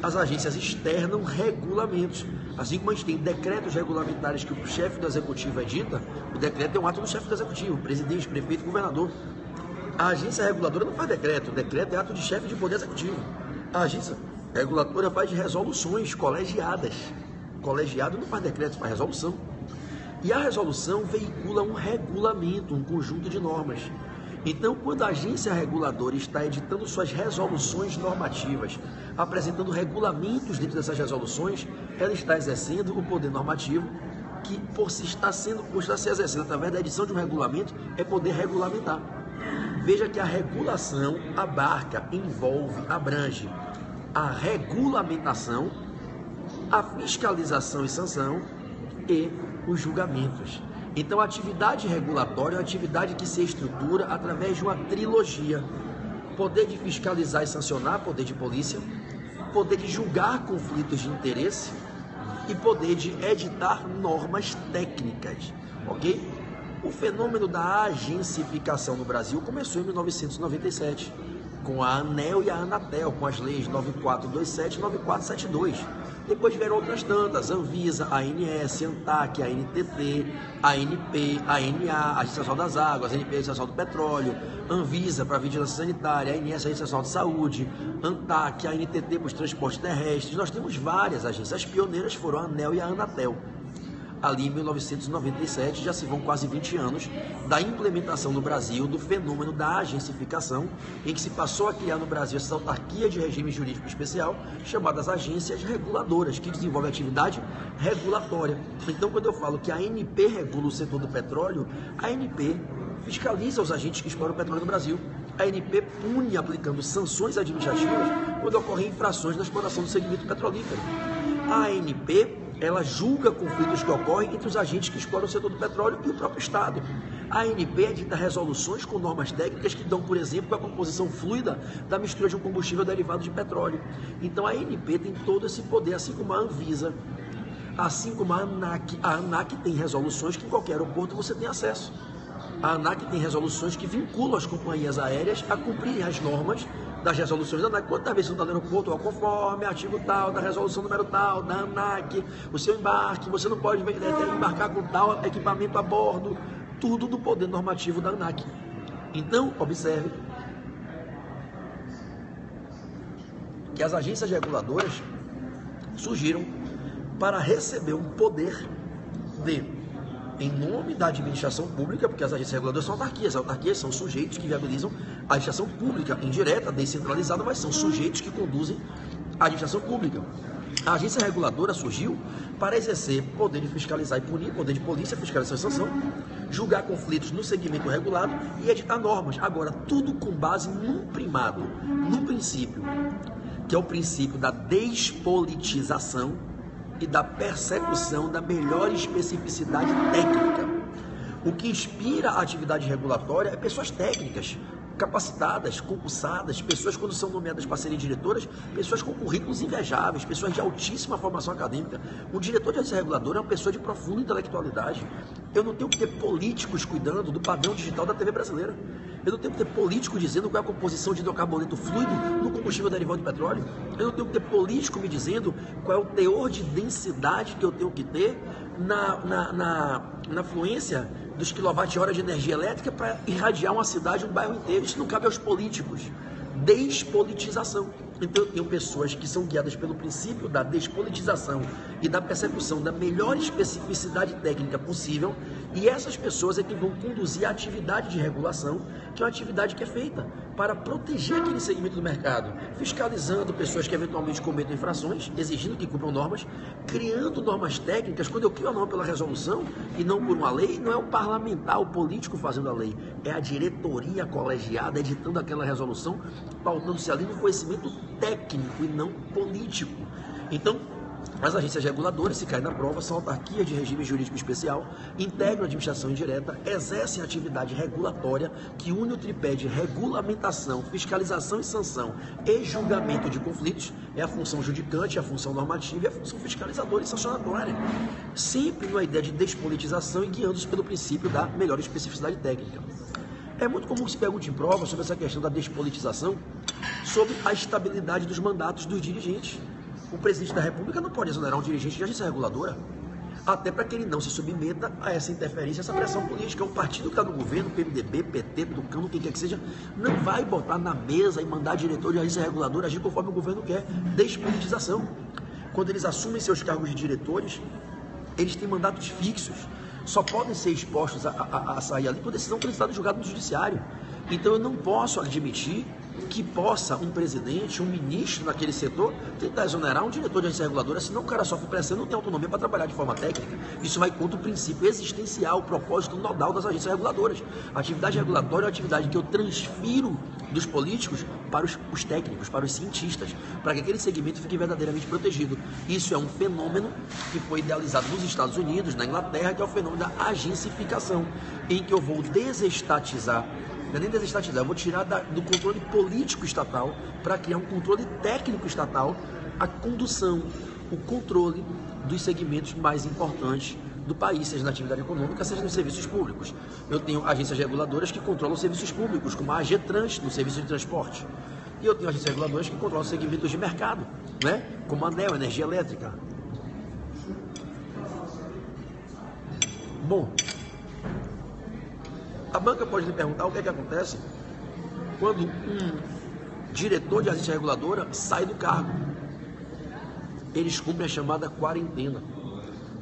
as agências externam regulamentos. Assim como a gente tem decretos regulamentares que o chefe do executivo edita, o decreto é um ato do chefe do executivo, presidente, prefeito, governador. A agência reguladora não faz decreto, o decreto é ato de chefe de poder executivo. A agência reguladora faz resoluções colegiadas. Colegiado não faz decreto, faz resolução. E a resolução veicula um regulamento, um conjunto de normas. Então, quando a agência reguladora está editando suas resoluções normativas, apresentando regulamentos dentro dessas resoluções, ela está exercendo o poder normativo, que por se exercendo através da edição de um regulamento, é poder regulamentar. Veja que a regulação abarca, envolve, abrange a regulamentação, a fiscalização e sanção e os julgamentos. Então, a atividade regulatória é uma atividade que se estrutura através de uma trilogia: poder de fiscalizar e sancionar, poder de polícia, poder de julgar conflitos de interesse e poder de editar normas técnicas, ok? O fenômeno da agencificação no Brasil começou em 1997, com a ANEEL e a Anatel, com as leis 9427 e 9472. Depois vieram outras tantas: Anvisa, ANS, ANTAC, ANTT, ANP, ANA, Agência Nacional das Águas, ANP, Agência Nacional do Petróleo, Anvisa para a Vigilância Sanitária, ANS, Agência Nacional de Saúde, ANTAC, ANTT para os transportes terrestres. Nós temos várias agências. As pioneiras foram a ANEEL e a Anatel. ali em 1997, já se vão quase 20 anos da implementação no Brasil do fenômeno da agencificação, em que se passou a criar no Brasil essa autarquia de regime jurídico especial, chamadas agências reguladoras, que desenvolvem atividade regulatória. Então, quando eu falo que a ANP regula o setor do petróleo, a ANP fiscaliza os agentes que exploram o petróleo no Brasil. A ANP pune aplicando sanções administrativas quando ocorrem infrações na exploração do segmento petrolífero. A ANP, ela julga conflitos que ocorrem entre os agentes que exploram o setor do petróleo e o próprio Estado. A ANP edita resoluções com normas técnicas que dão, por exemplo, a composição fluida da mistura de um combustível derivado de petróleo. Então a ANP tem todo esse poder, assim como a Anvisa, assim como a ANAC. A ANAC tem resoluções que em qualquer aeroporto você tem acesso. A ANAC tem resoluções que vinculam as companhias aéreas a cumprirem as normas das resoluções da ANAC. Quantas vezes você está no aeroporto, conforme artigo tal, da resolução número tal, da ANAC, o seu embarque, você não pode embarcar com tal equipamento a bordo, tudo do poder normativo da ANAC. Então, observe que as agências reguladoras surgiram para receber um poder em nome da administração pública, porque as agências reguladoras são autarquias. As autarquias são sujeitos que viabilizam a administração pública indireta, descentralizada, mas são sujeitos que conduzem a administração pública. A agência reguladora surgiu para exercer poder de fiscalizar e punir, poder de polícia, fiscalização e sanção, julgar conflitos no segmento regulado e editar normas. Agora, tudo com base num primado, num princípio, que é o princípio da despolitização e da persecução da melhor especificidade técnica. O que inspira a atividade regulatória é pessoas técnicas, capacitadas, concursadas, pessoas quando são nomeadas para serem diretoras, pessoas com currículos invejáveis, pessoas de altíssima formação acadêmica. Um diretor de agência reguladora é uma pessoa de profunda intelectualidade. Eu não tenho que ter políticos cuidando do padrão digital da TV brasileira. Eu não tenho que ter político dizendo qual é a composição de hidrocarboneto fluido no combustível derivado de petróleo. Eu não tenho que ter político me dizendo qual é o teor de densidade que eu tenho que ter na fluência dos quilowatt-hora de energia elétrica para irradiar uma cidade, um bairro inteiro. Isso não cabe aos políticos. Despolitização. Então eu tenho pessoas que são guiadas pelo princípio da despolitização e da persecução da melhor especificidade técnica possível, e essas pessoas é que vão conduzir a atividade de regulação, que é uma atividade que é feita para proteger aquele segmento do mercado, fiscalizando pessoas que eventualmente cometam infrações, exigindo que cumpram normas, criando normas técnicas. Quando eu crio a norma pela resolução e não por uma lei, não é o parlamentar, o político fazendo a lei, é a diretoria colegiada editando aquela resolução, pautando-se ali no conhecimento técnico e não político. Então, as agências reguladoras, se caem na prova, são autarquias de regime jurídico especial, integram a administração indireta, exercem atividade regulatória que une o tripé de regulamentação, fiscalização e sanção e julgamento de conflitos. É a função judicante, a função normativa e a função fiscalizadora e sancionatória. Sempre numa ideia de despolitização e guiando-se pelo princípio da melhor especificidade técnica. É muito comum que se pergunte em prova sobre essa questão da despolitização, sobre a estabilidade dos mandatos dos dirigentes. O presidente da República não pode exonerar um dirigente de agência reguladora, até para que ele não se submeta a essa interferência, essa pressão política. O partido que está no governo, PMDB, PT, Tucano, quem quer que seja, não vai botar na mesa e mandar diretor de agência reguladora agir conforme o governo quer. Despolitização. Quando eles assumem seus cargos de diretores, eles têm mandatos fixos, só podem ser expostos a sair ali por decisão transitada julgada no judiciário. Então eu não posso admitir que possa um presidente, um ministro naquele setor tentar exonerar um diretor de agência reguladora, senão o cara sofre pressão e não tem autonomia para trabalhar de forma técnica. Isso vai contra o princípio existencial, o propósito nodal das agências reguladoras. A atividade regulatória é uma atividade que eu transfiro dos políticos para os técnicos, para os cientistas, para que aquele segmento fique verdadeiramente protegido. Isso é um fenômeno que foi idealizado nos Estados Unidos, na Inglaterra, que é o fenômeno da agencificação, em que eu vou desestatizar. Não é nem desestatizar, eu vou tirar do controle político estatal para criar um controle técnico estatal, a condução, o controle dos segmentos mais importantes do país, seja na atividade econômica, seja nos serviços públicos. Eu tenho agências reguladoras que controlam os serviços públicos, como a AGTrans, no serviço de transporte. E eu tenho agências reguladoras que controlam os segmentos de mercado, né? Como a ANEEL, Energia Elétrica. Bom, a banca pode lhe perguntar o que é que acontece quando um diretor de agência reguladora sai do cargo. Eles cumprem a chamada quarentena.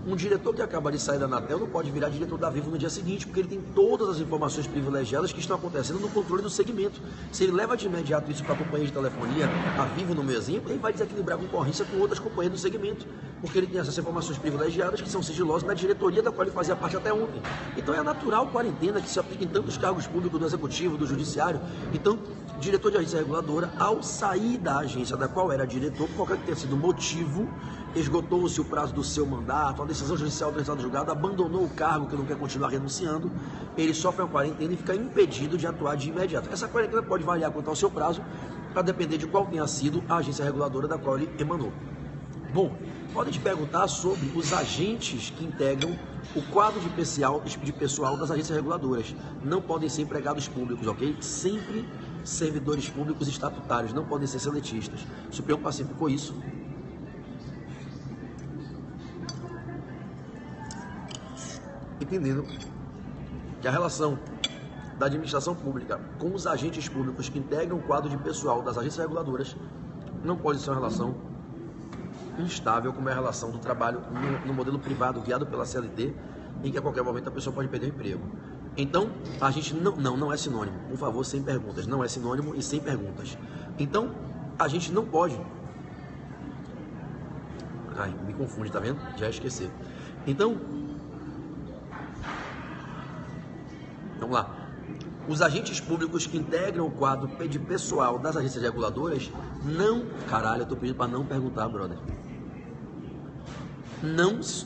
Um diretor que acaba de sair da Anatel não pode virar diretor da Vivo no dia seguinte, porque ele tem todas as informações privilegiadas que estão acontecendo no controle do segmento. Se ele leva de imediato isso para a companhia de telefonia, a Vivo no meu exemplo, ele vai desequilibrar a concorrência com outras companhias do segmento, porque ele tem essas informações privilegiadas que são sigilosas na diretoria da qual ele fazia parte até ontem. Então é a natural quarentena que se aplica em tantos cargos públicos do executivo, do judiciário. Então, diretor de agência reguladora, ao sair da agência da qual era diretor, por qualquer que tenha sido o motivo, esgotou-se o prazo do seu mandato, a decisão judicial do Estado julgado, abandonou o cargo que não quer continuar renunciando, ele sofre uma quarentena e fica impedido de atuar de imediato. Essa quarentena pode variar quanto ao seu prazo, para depender de qual tenha sido a agência reguladora da qual ele emanou. Bom, podem te perguntar sobre os agentes que integram o quadro de pessoal das agências reguladoras. Não podem ser empregados públicos, ok? Sempre servidores públicos estatutários, não podem ser seletistas. O Supremo pacificou isso. Entendendo que a relação da administração pública com os agentes públicos que integram o quadro de pessoal das agências reguladoras não pode ser uma relação instável como é a relação do trabalho no modelo privado guiado pela CLT, em que a qualquer momento a pessoa pode perder o emprego. Então, a gente não é sinônimo. Por favor, sem perguntas. Não é sinônimo e sem perguntas. Então, a gente não pode... Ai, me confunde, tá vendo? Já esqueci. Então, vamos lá. Os agentes públicos que integram o quadro de pessoal das agências reguladoras não... Caralho, eu tô pedindo para não perguntar, brother.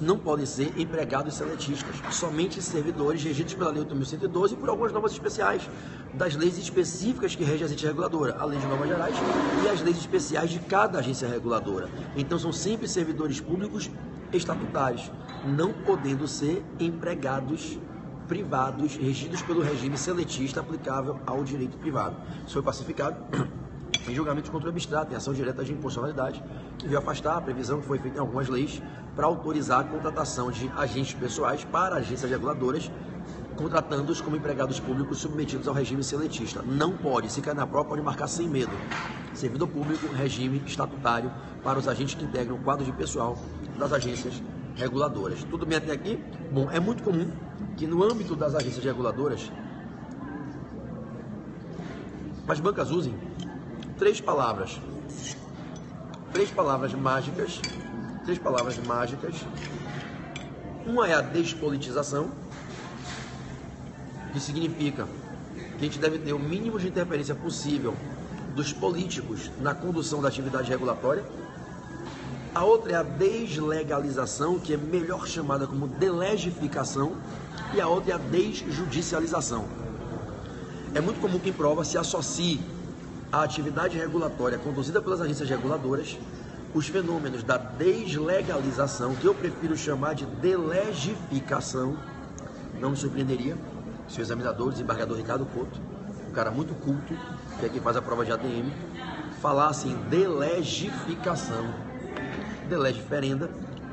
Não podem ser empregados seletistas, somente servidores regidos pela Lei 8.112 e por algumas normas especiais das leis específicas que regem a agência reguladora, a Lei de Normas Gerais e as leis especiais de cada agência reguladora. Então são sempre servidores públicos estatutários, não podendo ser empregados privados regidos pelo regime seletista aplicável ao direito privado. Isso foi pacificado em julgamento de controle abstrato, em ação direta de inconstitucionalidade, que veio afastar a previsão que foi feita em algumas leis para autorizar a contratação de agentes pessoais para agências reguladoras, contratando-os como empregados públicos submetidos ao regime seletista. Não pode, se cair na prova, pode marcar sem medo. Servidor público, regime estatutário para os agentes que integram o quadro de pessoal das agências reguladoras. Tudo bem até aqui? Bom, é muito comum que no âmbito das agências reguladoras as bancas usem três palavras mágicas. Uma é a despolitização, que significa que a gente deve ter o mínimo de interferência possível dos políticos na condução da atividade regulatória. A outra é a deslegalização, que é melhor chamada como delegificação, e a outra é a desjudicialização. É muito comum que em prova se associe a atividade regulatória conduzida pelas agências reguladoras os fenômenos da deslegalização, que eu prefiro chamar de delegificação. Não me surpreenderia se o examinador, o desembargador Ricardo Couto, um cara muito culto, que é quem faz a prova de ADM, falasse em delegificação. Delegiferenda,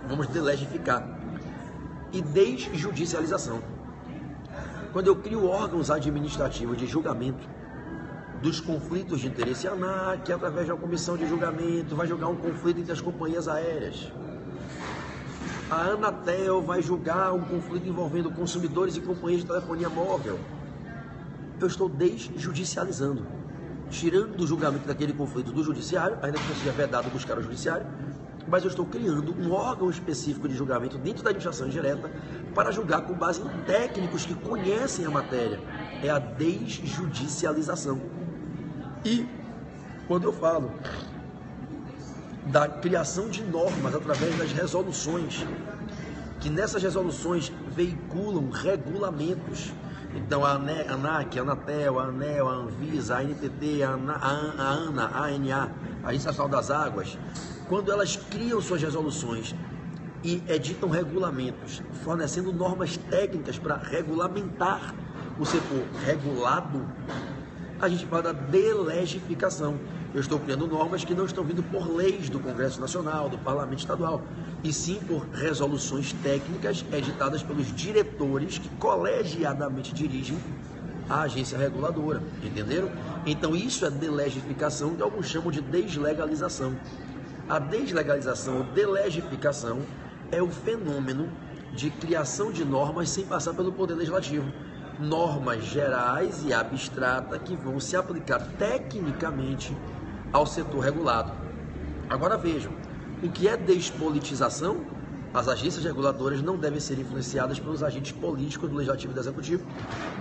vamos delegificar. E desjudicialização. Quando eu crio órgãos administrativos de julgamento dos conflitos de interesse, a ANAC, através de uma comissão de julgamento, vai julgar um conflito entre as companhias aéreas. A Anatel vai julgar um conflito envolvendo consumidores e companhias de telefonia móvel. Eu estou desjudicializando, tirando do julgamento daquele conflito do judiciário, ainda que não seja vedado buscar o judiciário, mas eu estou criando um órgão específico de julgamento dentro da administração indireta para julgar com base em técnicos que conhecem a matéria. É a desjudicialização. E quando eu falo da criação de normas através das resoluções, que nessas resoluções veiculam regulamentos, então a ANAC, a Anatel, a ANEEL, a Anvisa, a ANTT, a ANA, a ANA, a Agência Nacional das Águas, quando elas criam suas resoluções e editam regulamentos, fornecendo normas técnicas para regulamentar o setor regulado, a gente fala da delegificação. Eu estou criando normas que não estão vindo por leis do Congresso Nacional, do Parlamento Estadual, e sim por resoluções técnicas editadas pelos diretores que colegiadamente dirigem a agência reguladora, entenderam? Então isso é delegificação, que alguns chamam de deslegalização. A deslegalização ou delegificação é o fenômeno de criação de normas sem passar pelo Poder Legislativo. Normas gerais e abstratas que vão se aplicar tecnicamente ao setor regulado. Agora vejam, o que é despolitização? As agências reguladoras não devem ser influenciadas pelos agentes políticos do Legislativo e do Executivo,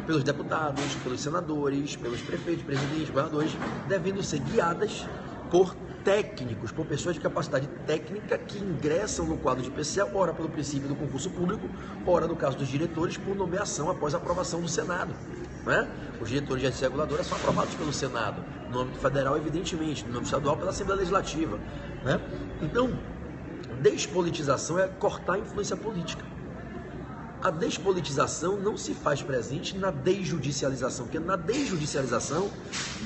pelos deputados, pelos senadores, pelos prefeitos, presidentes, governadores, devendo ser guiadas por técnicos, por pessoas de capacidade técnica que ingressam no quadro de PCA, ora pelo princípio do concurso público, ora, no caso dos diretores, por nomeação após aprovação do Senado. Né? Os diretores de agência reguladora são aprovados pelo Senado, no âmbito federal, evidentemente, no âmbito estadual, pela Assembleia Legislativa. Né? Então, despolitização é cortar a influência política. A despolitização não se faz presente na desjudicialização, porque na desjudicialização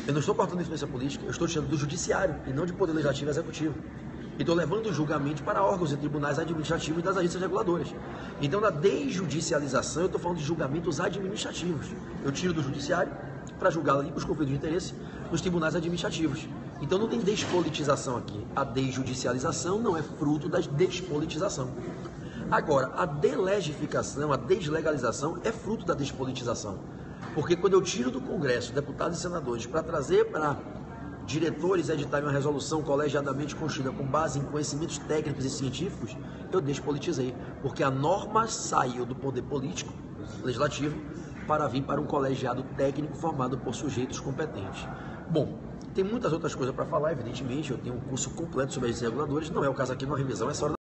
eu não estou cortando a influência política, eu estou tirando do judiciário e não de poder legislativo e executivo. E estou levando o julgamento para órgãos e tribunais administrativos e das agências reguladoras. Então, na desjudicialização, eu estou falando de julgamentos administrativos. Eu tiro do judiciário para julgar ali os conflitos de interesse nos tribunais administrativos. Então, não tem despolitização aqui. A desjudicialização não é fruto da despolitização. Agora, a delegificação, a deslegalização é fruto da despolitização. Porque quando eu tiro do Congresso deputados e senadores para trazer para diretores editarem uma resolução colegiadamente construída com base em conhecimentos técnicos e científicos, eu despolitizei. Porque a norma saiu do poder político, legislativo, para vir para um colegiado técnico formado por sujeitos competentes. Bom, tem muitas outras coisas para falar, evidentemente. Eu tenho um curso completo sobre agentes reguladores, não é o caso aqui numa revisão, é só